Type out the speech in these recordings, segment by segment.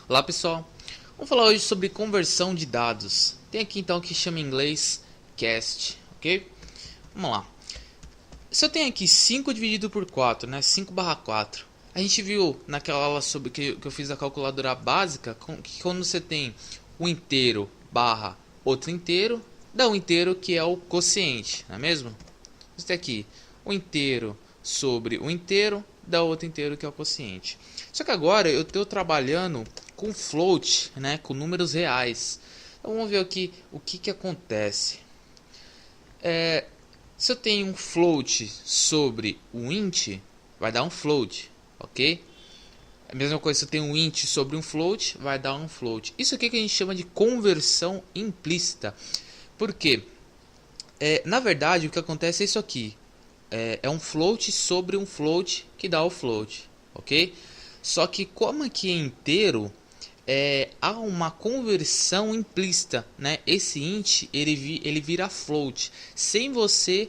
Olá pessoal, vamos falar hoje sobre conversão de dados. Tem aqui então que chama em inglês cast, ok? Vamos lá. Se eu tenho aqui 5 dividido por 4, né? 5/4. A gente viu naquela aula sobre que eu fiz a calculadora básica que quando você tem um inteiro barra outro inteiro, dá um inteiro que é o quociente, não é mesmo? Você tem aqui o inteiro sobre o inteiro, dá outro inteiro que é o quociente. Só que agora eu estou trabalhando com float, né, com números reais. Então vamos ver aqui o que acontece. Se eu tenho um float sobre um int, vai dar um float, ok? A mesma coisa se eu tenho um int sobre um float, vai dar um float. Isso aqui que a gente chama de conversão implícita. Por quê? Na verdade, o que acontece é isso aqui. É um float sobre um float que dá o float, ok? Só que como aqui é inteiro, há uma conversão implícita, né? Esse int ele vira float sem você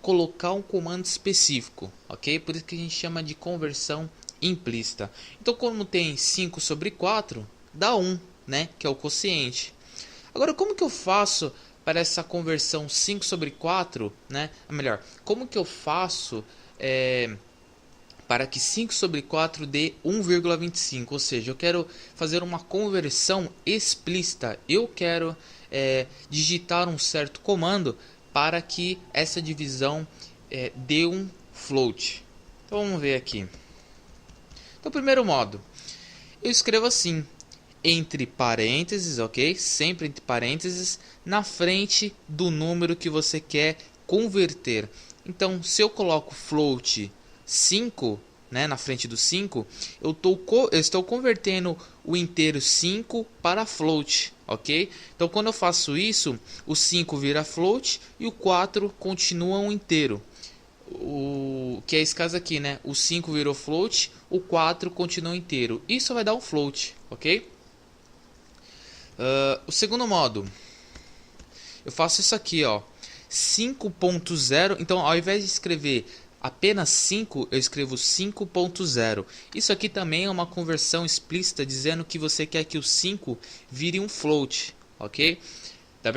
colocar um comando específico, ok? Por isso que a gente chama de conversão implícita. Então, como tem 5 sobre 4, dá 1, né? Que é o quociente. Agora, como que eu faço para essa conversão 5 sobre 4, né? Melhor, como que eu faço para que 5 sobre 4 dê 1,25? Ou seja, eu quero fazer uma conversão explícita. Eu quero digitar um certo comando para que essa divisão dê um float. Então vamos ver aqui. Então, primeiro modo, eu escrevo assim: entre parênteses, ok? Sempre entre parênteses, na frente do número que você quer converter. Então, se eu coloco float 5, né, na frente do 5, eu estou convertendo o inteiro 5 para float, ok? Então, quando eu faço isso, o 5 vira float e o 4 continua um inteiro. Que é esse caso aqui, né? O 5 virou float, o 4 continua inteiro. Isso vai dar um float, ok? O segundo modo, eu faço isso aqui, ó, 5.0. Então, ao invés de escrever apenas 5, eu escrevo 5.0. Isso aqui também é uma conversão explícita dizendo que você quer que o 5 vire um float, ok? Da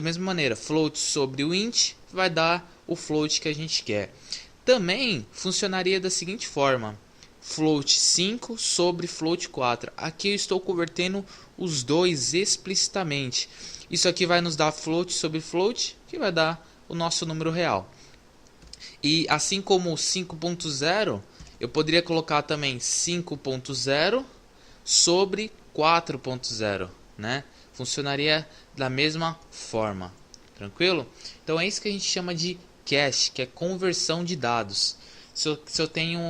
mesma maneira, float sobre o int vai dar o float que a gente quer. Também funcionaria da seguinte forma: float 5 sobre float 4. Aqui eu estou convertendo os dois explicitamente. Isso aqui vai nos dar float sobre float, que vai dar o nosso número real. E assim como o 5.0, eu poderia colocar também 5.0 sobre 4.0, né? Funcionaria da mesma forma. Tranquilo? Então é isso que a gente chama de cache, que é conversão de dados. Se eu tenho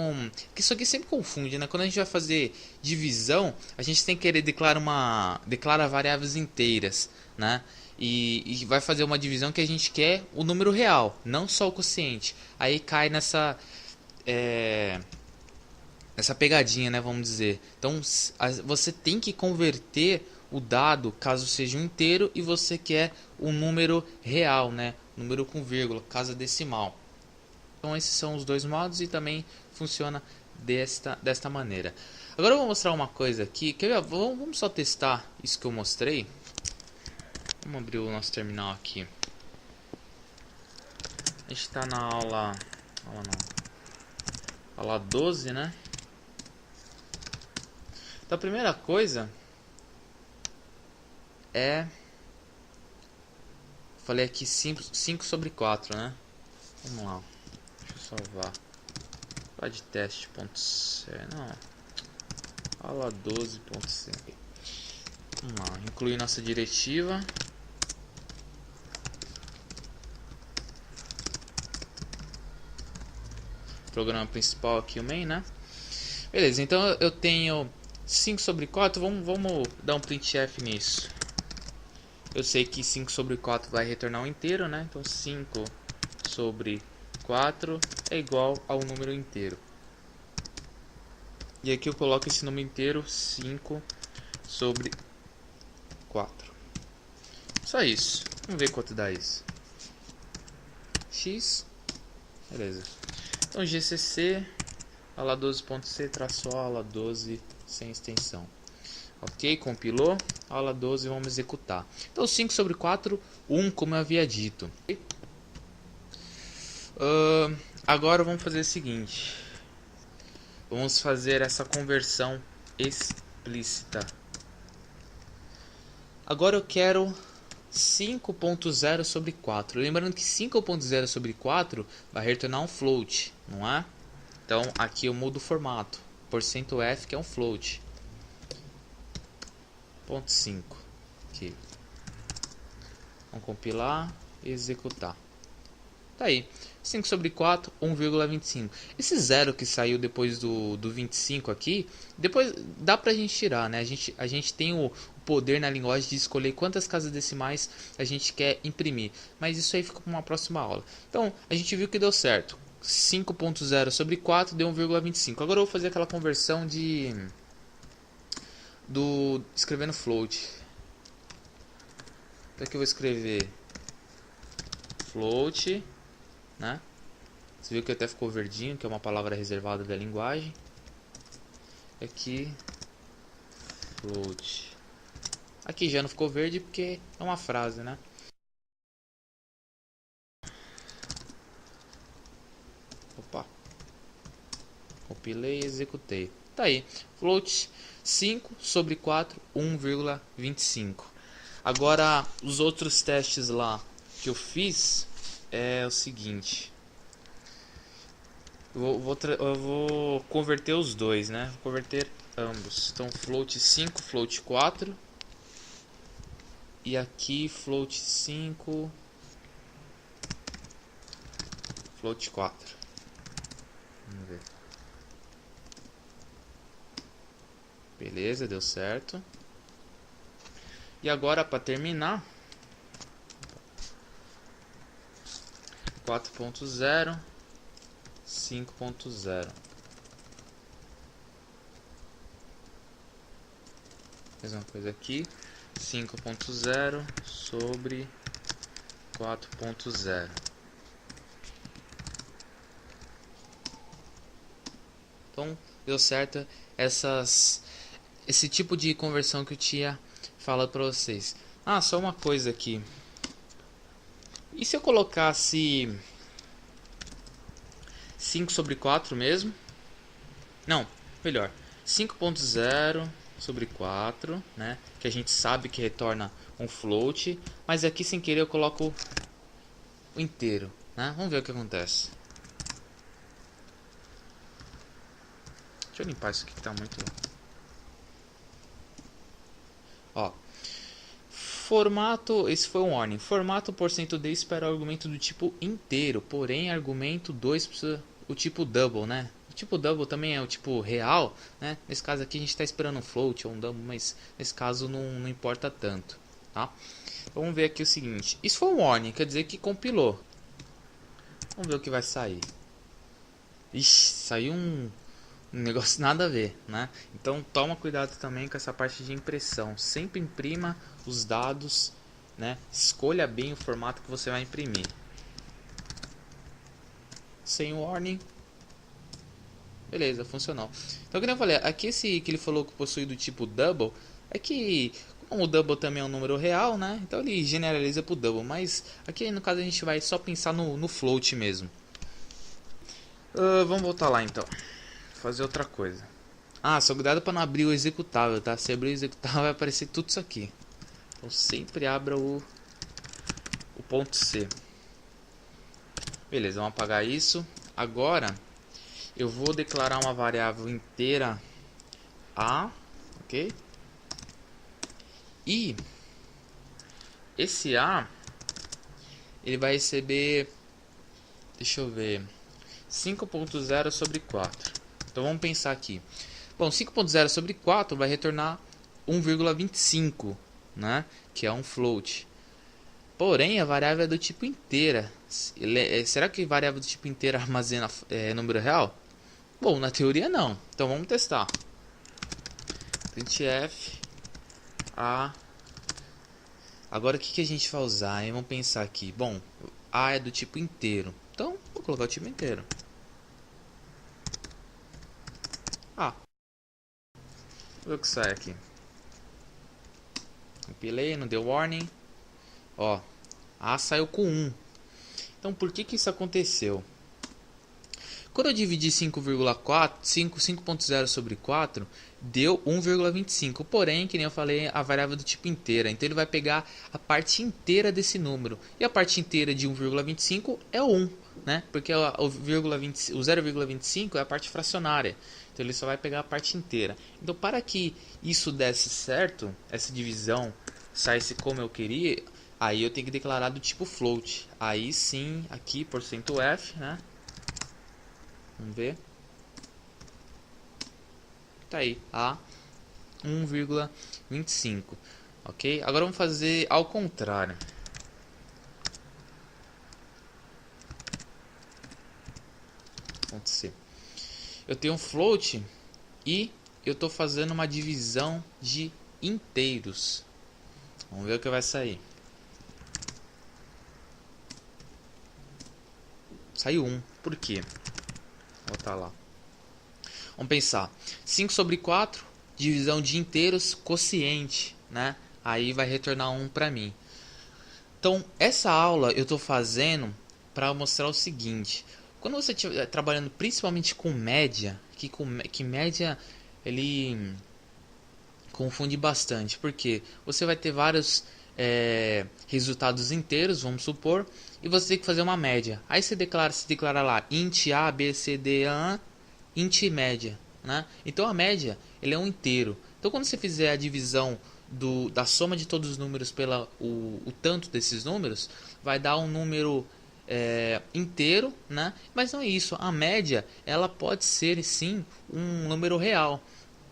que isso aqui sempre confunde, né? Quando a gente vai fazer divisão, a gente tem que querer declarar variáveis inteiras, né? E vai fazer uma divisão que a gente quer o número real, não só o quociente. Aí cai nessa pegadinha, né? Vamos dizer. Então você tem que converter o dado caso seja um inteiro e você quer um número real, né? Número com vírgula, casa decimal. Então esses são os dois modos e também funciona desta maneira. Agora eu vou mostrar uma coisa aqui. Vamos só testar isso que eu mostrei. Vamos abrir o nosso terminal aqui. A gente está na aula 12, né? Então a primeira coisa falei aqui 5 sobre 4, né? Vamos lá. Deixa eu salvar. Lá de teste.c. Não. Aula 12.c. Vamos lá. Incluir nossa diretiva. Programa principal aqui, o main, né? Beleza, então eu tenho 5 sobre 4. Vamos dar um printf nisso. Eu sei que 5 sobre 4 vai retornar um inteiro, né? Então 5 sobre 4 é igual ao número inteiro. E aqui eu coloco esse número inteiro, 5 sobre 4. Só isso. Vamos ver quanto dá isso. X. Beleza. Então GCC, ala 12.c, traço ala 12 sem extensão. Ok, compilou. Aula 12, vamos executar. Então 5 sobre 4, 1, como eu havia dito. Agora vamos fazer o seguinte. Vamos fazer essa conversão explícita. Agora eu quero 5.0 sobre 4. Lembrando que 5.0 sobre 4 vai retornar um float, não é? Então aqui eu mudo o formato. %f, que é um float. 0.5. Aqui. Vamos compilar e executar. Tá aí. 5 sobre 4, 1,25. Esse zero que saiu depois do 25 aqui, depois dá pra gente tirar, né? A gente tem o poder na linguagem de escolher quantas casas decimais a gente quer imprimir. Mas isso aí fica para uma próxima aula. Então, a gente viu que deu certo. 5.0 sobre 4 deu 1,25. Agora eu vou fazer aquela conversão escrevendo float. Então aqui eu vou escrever float, né? Você viu que até ficou verdinho, que é uma palavra reservada da linguagem. Aqui float. Aqui já não ficou verde porque é uma frase, né? Opa. Compilei e executei. Tá aí. Float 5 sobre 4, 1,25. Agora, os outros testes lá que eu fiz é o seguinte. Eu vou converter os dois, né? Vou converter ambos. Então, float 5, float 4. E aqui, float 5, float 4. Vamos ver. Beleza, deu certo. E agora, para terminar, 4.0, 5.0. Mesma coisa aqui, 5.0 sobre 4.0. Então, deu certo esse tipo de conversão que eu tinha falado para vocês. Ah, só uma coisa aqui. E se eu colocasse 5 sobre 4 mesmo? Não, melhor. 5.0 sobre 4, né? Que a gente sabe que retorna um float. Mas aqui sem querer eu coloco o inteiro, né? Vamos ver o que acontece. Deixa eu limpar isso aqui que tá muito... Ó. Formato, esse foi um warning. Formato %d espera o argumento do tipo inteiro, porém argumento 2 precisa o tipo double, né? O tipo double também é o tipo real, né? Nesse caso aqui a gente está esperando um float ou um double, mas nesse caso não importa tanto, tá? Vamos ver aqui o seguinte. Isso foi um warning, quer dizer que compilou. Vamos ver o que vai sair. Ixi, saiu um negócio nada a ver, né? Então toma cuidado também com essa parte de impressão. Sempre imprima os dados, né? Escolha bem o formato que você vai imprimir. Sem warning. Beleza, funcionou. Então, como eu falei, aqui esse que ele falou que possui do tipo double, é que como o double também é um número real, né? Então ele generaliza para o double, mas aqui no caso a gente vai só pensar no float mesmo. Vamos voltar lá então. Fazer outra coisa. Ah, só cuidado para não abrir o executável, tá? Se abrir o executável vai aparecer tudo isso aqui. Então sempre abra o ponto C. Beleza, vamos apagar isso. Agora eu vou declarar uma variável inteira A, ok? E esse A ele vai receber, deixa eu ver, 5.0 sobre 4. Então vamos pensar aqui. Bom, 5.0 sobre 4 vai retornar 1,25, né? Que é um float. Porém, a variável é do tipo inteira. Será que variável do tipo inteira armazena número real? Bom, na teoria não. Então vamos testar. Printf a. Agora o que a gente vai usar? Hein? Vamos pensar aqui. Bom, a é do tipo inteiro. Então vou colocar o tipo inteiro. Vamos ver o que sai aqui. Compilei, não deu warning. Ó, A saiu com 1. Então por que isso aconteceu? Quando eu dividi 5,0 sobre 4, deu 1,25. Porém, que nem eu falei, a variável do tipo inteira. Então ele vai pegar a parte inteira desse número. E a parte inteira de 1,25 é 1, né? Porque o 0,25 é a parte fracionária. Então ele só vai pegar a parte inteira. Então para que isso desse certo, essa divisão saísse como eu queria, aí eu tenho que declarar do tipo float. Aí sim, aqui, %f, né? Vamos ver. Tá aí, A 1,25. Ok? Agora vamos fazer ao contrário. Acontecer. Eu tenho um float e eu estou fazendo uma divisão de inteiros. Vamos ver o que vai sair. Saiu 1. Por quê? Vou botar lá. Vamos pensar. 5 sobre 4, divisão de inteiros, quociente, né? Aí vai retornar 1 para mim. Então, essa aula eu estou fazendo para mostrar o seguinte. Quando você estiver trabalhando principalmente com média, que média ele confunde bastante. Porque você vai ter vários resultados inteiros, vamos supor, e você tem que fazer uma média. Aí se declara lá int A, B, C, D, A, int média, né? Então a média ele é um inteiro. Então quando você fizer a divisão da soma de todos os números pela o tanto desses números, vai dar um número inteiro, né? Mas não é isso. A média ela pode ser sim um número real.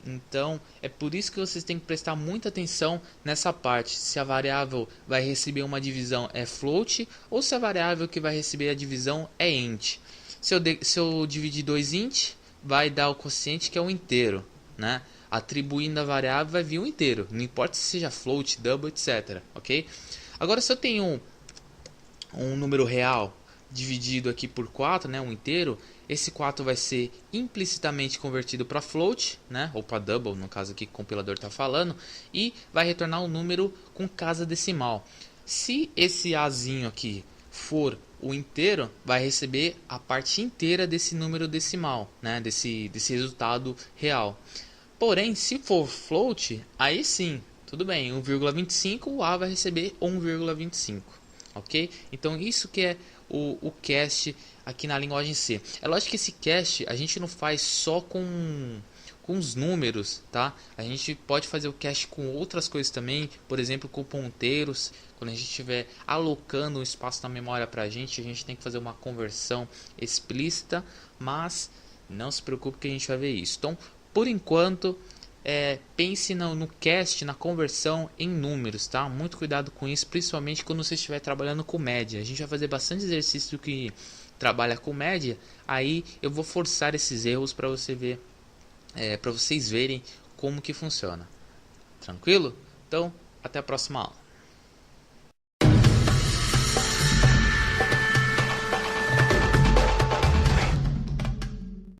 Então é por isso que vocês têm que prestar muita atenção nessa parte, se a variável vai receber uma divisão é float ou se a variável que vai receber a divisão é int. Se eu dividir 2 int, vai dar o quociente que é um inteiro, né? Atribuindo a variável vai vir um inteiro, não importa se seja float, double, etc. Ok? Agora se eu tenho um número real dividido aqui por 4, né, um inteiro, esse 4 vai ser implicitamente convertido para float, né, ou para double, no caso aqui que o compilador está falando, e vai retornar um número com casa decimal. Se esse Azinho aqui for o inteiro, vai receber a parte inteira desse número decimal, né, desse resultado real. Porém, se for float, aí sim, tudo bem, 1,25, o A vai receber 1,25. Ok? Então isso que é o cast aqui na linguagem C. É lógico que esse cast a gente não faz só com os números, tá? A gente pode fazer o cast com outras coisas também, por exemplo com ponteiros. Quando a gente estiver alocando um espaço na memória para a gente tem que fazer uma conversão explícita, mas não se preocupe que a gente vai ver isso. Então, por enquanto, pense no cast, na conversão em números, tá? Muito cuidado com isso, principalmente quando você estiver trabalhando com média. A gente vai fazer bastante exercício que trabalha com média, aí eu vou forçar esses erros para você ver, para vocês verem como que funciona. Tranquilo? Então, até a próxima aula.